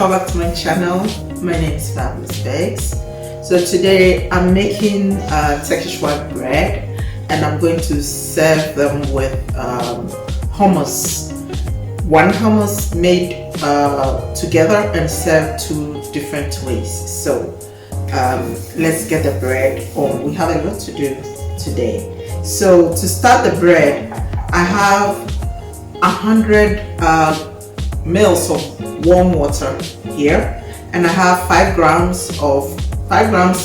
welcome back to my channel. My name is Fabulous. So today I'm making Turkish flatbread and I'm going to serve them with hummus. One hummus made together and served two different ways. So let's get the bread on. We have a lot to do today. So to start the bread, I have 100 mils of warm water here, and I have 5 grams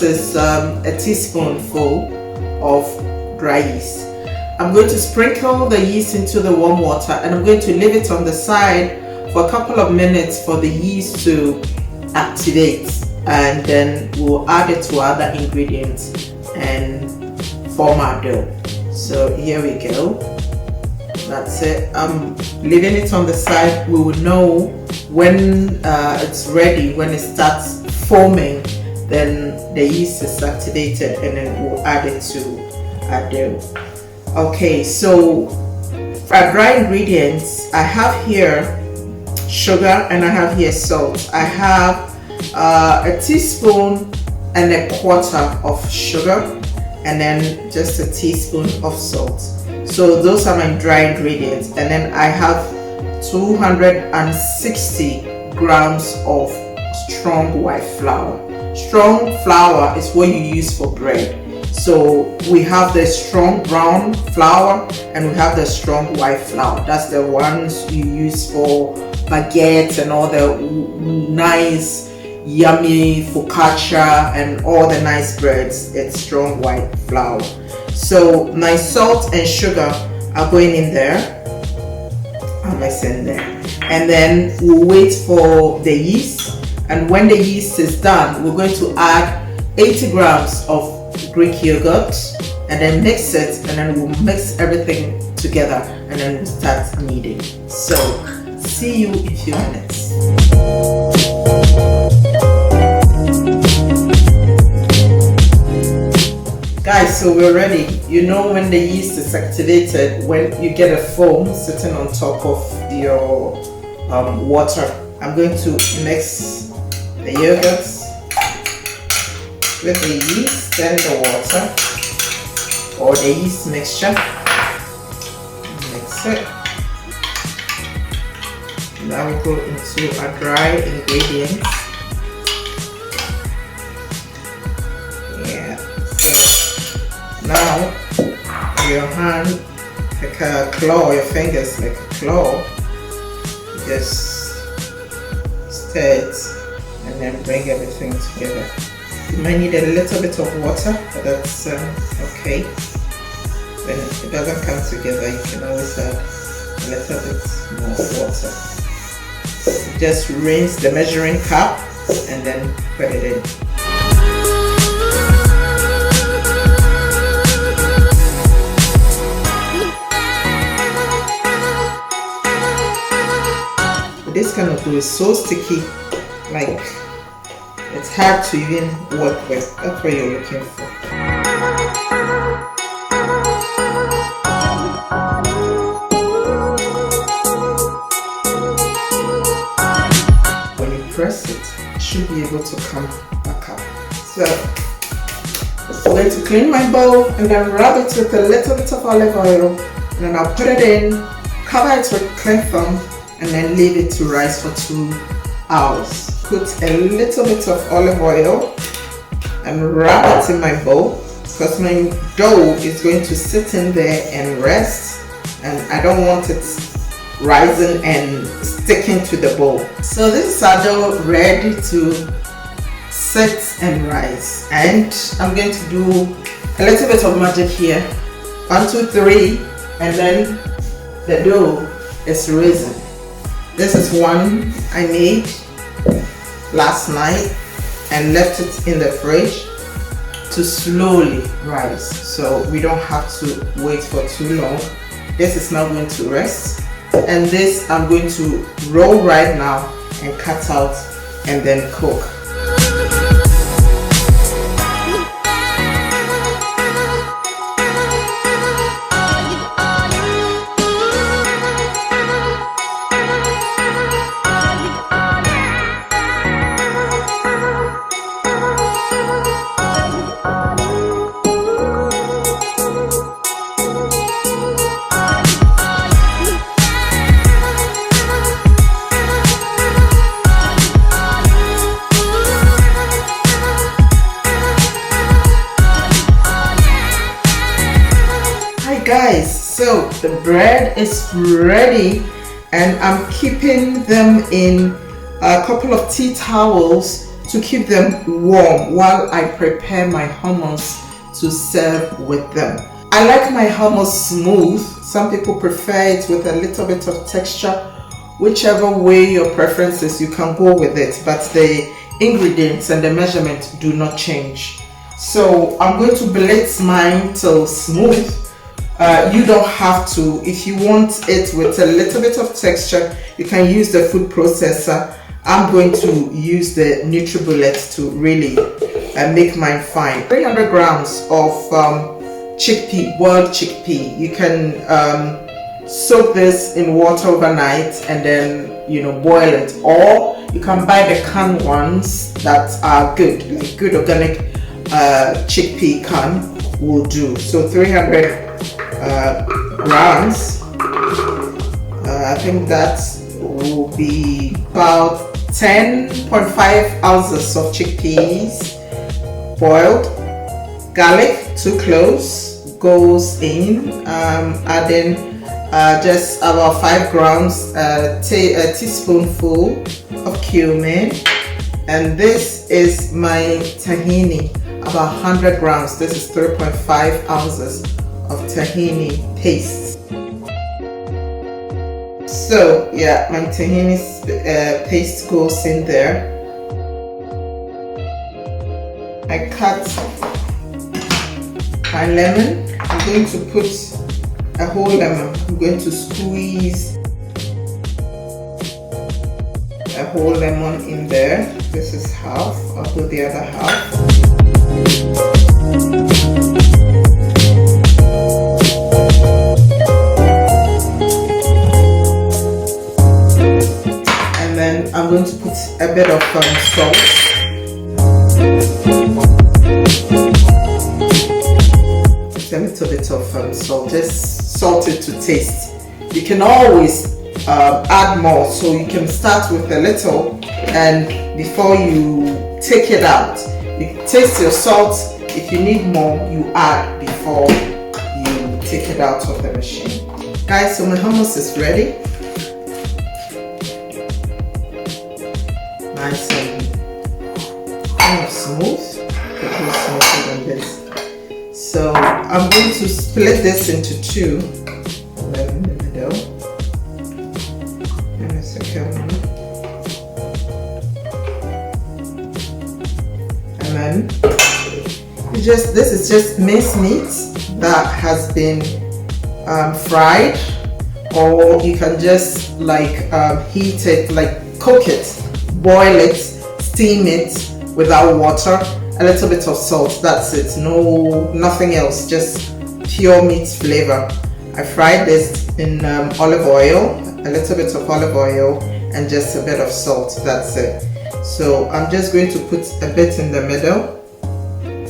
is a teaspoonful of dry yeast. I'm going to sprinkle the yeast into the warm water and I'm going to leave it on the side for a couple of minutes for the yeast to activate, and then we'll add it to other ingredients and form our dough. So here we go. That's it. I'm leaving it on the side. We will know when it's ready, when it starts foaming, then the yeast is activated, and then we'll add it to our dough. Okay, so our dry ingredients, I have here sugar and I have here salt. I have a teaspoon and a quarter of sugar, and then just a teaspoon of salt. So those are my dry ingredients, and then I have 260 grams of strong white flour. Strong flour is what you use for bread. So we have the strong brown flour and we have the strong white flour. That's the ones you use for baguettes and all the nice yummy focaccia and all the nice breads. It's strong white flour. So my salt and sugar are going in there. I'll mix in there, and then we'll wait for the yeast. And when the yeast is done, we're going to add 80 grams of Greek yogurt and then mix it, and then we'll mix everything together and then we'll start kneading. So see you in a few minutes. Guys, so we're ready. You know when the yeast is activated, when you get a foam sitting on top of your water. I'm going to mix the yogurt with the yeast and the water, or the yeast mixture. Mix it. Now we go into our dry ingredients. Now, your hand, like a claw, your fingers like a claw, just stir it and then bring everything together. You might need a little bit of water, but that's okay. When it doesn't come together, you can always add a little bit more water. Just rinse the measuring cup and then put it in. This kind of dough is so sticky, like it's hard to even work with. That's what you're looking for. When you press it, it should be able to come back up. So I'm going to clean my bowl and then rub it with a little bit of olive oil, and then I'll put it in, cover it with cling film, and then leave it to rise for 2 hours. Put a little bit of olive oil and wrap it in my bowl, because my dough is going to sit in there and rest, and I don't want it rising and sticking to the bowl. So this is our dough ready to sit and rise, and I'm going to do a little bit of magic here. 1, 2, 3, and then the dough is risen. This is one I made last night and left it in the fridge to slowly rise, so we don't have to wait for too long. This is now going to rest, and this I'm going to roll right now and cut out and then cook. So the bread is ready, and I'm keeping them in a couple of tea towels to keep them warm while I prepare my hummus to serve with them. I like my hummus smooth. Some people prefer it with a little bit of texture. Whichever way your preference is, you can go with it, but the ingredients and the measurement do not change. So I'm going to blitz mine till smooth. You don't have to. If you want it with a little bit of texture, you can use the food processor. I'm going to use the NutriBullet to really make mine fine. 300 grams of chickpea, boiled chickpea. You can soak this in water overnight and then boil it, or you can buy the canned ones that are good, like good organic chickpea can will do. So 300 grams. I think that will be about 10.5 ounces of chickpeas boiled. Garlic, 2 cloves, goes in. Adding just about 5 grams, a teaspoonful of cumin. And this is my tahini, about 100 grams. This is 3.5 ounces of tahini paste. So yeah, my tahini paste goes in there. I cut my lemon. I'm going to put a whole lemon. I'm going to squeeze a whole lemon in there. This is half. I'll put the other half. And then I'm going to put a bit of salt. A little bit of salt, just salt it to taste. You can always add more, so you can start with a little, and before you take it out, you taste your salt. If you need more, you add before you take it out of the machine. Guys, so my hummus is ready. Nice and kind of smooth, a little smoother than this. So I'm going to split this into 2, right in the middle, and a second one, and then this is just minced meat that has been fried, or you can just heat it, cook it, boil it, steam it without water. A little bit of salt, that's it. Nothing else, just pure meat flavor. I fried this in olive oil, a little bit of olive oil, and just a bit of salt, that's it. So I'm just going to put a bit in the middle,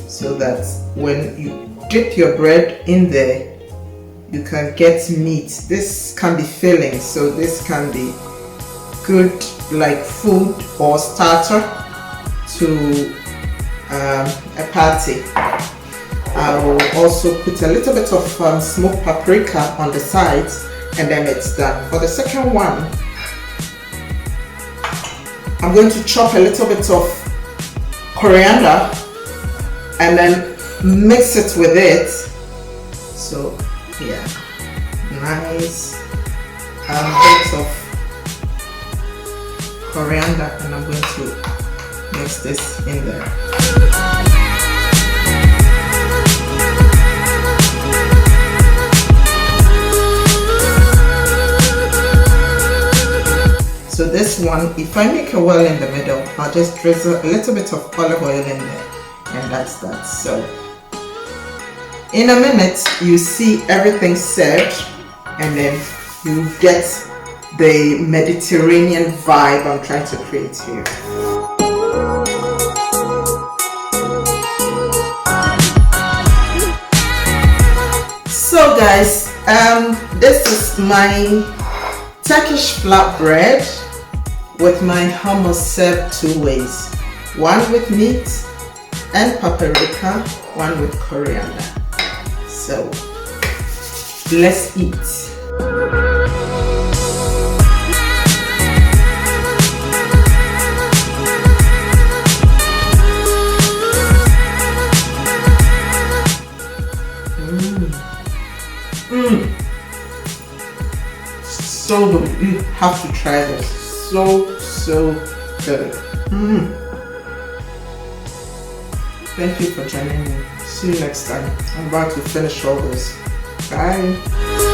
so that when you dip your bread in there, you can get meat. This can be filling, so this can be good like food or starter to a party. I will also put a little bit of smoked paprika on the sides, and then it's done. For the second one, I'm going to chop a little bit of coriander and then mix it with it. So yeah, nice bit of coriander, and I'm going to mix this in there. So this one, if I make a well in the middle, I'll just drizzle a little bit of olive oil in there, and that's that. So in a minute, you see everything served, and then you get the Mediterranean vibe I'm trying to create here. So guys, this is my Turkish flatbread with my hummus served 2 ways. One with meat and paprika, one with coriander. So let's eat. So good. You have to try this. So good. Thank you for joining me. See you next time. I'm about to finish all this. Bye.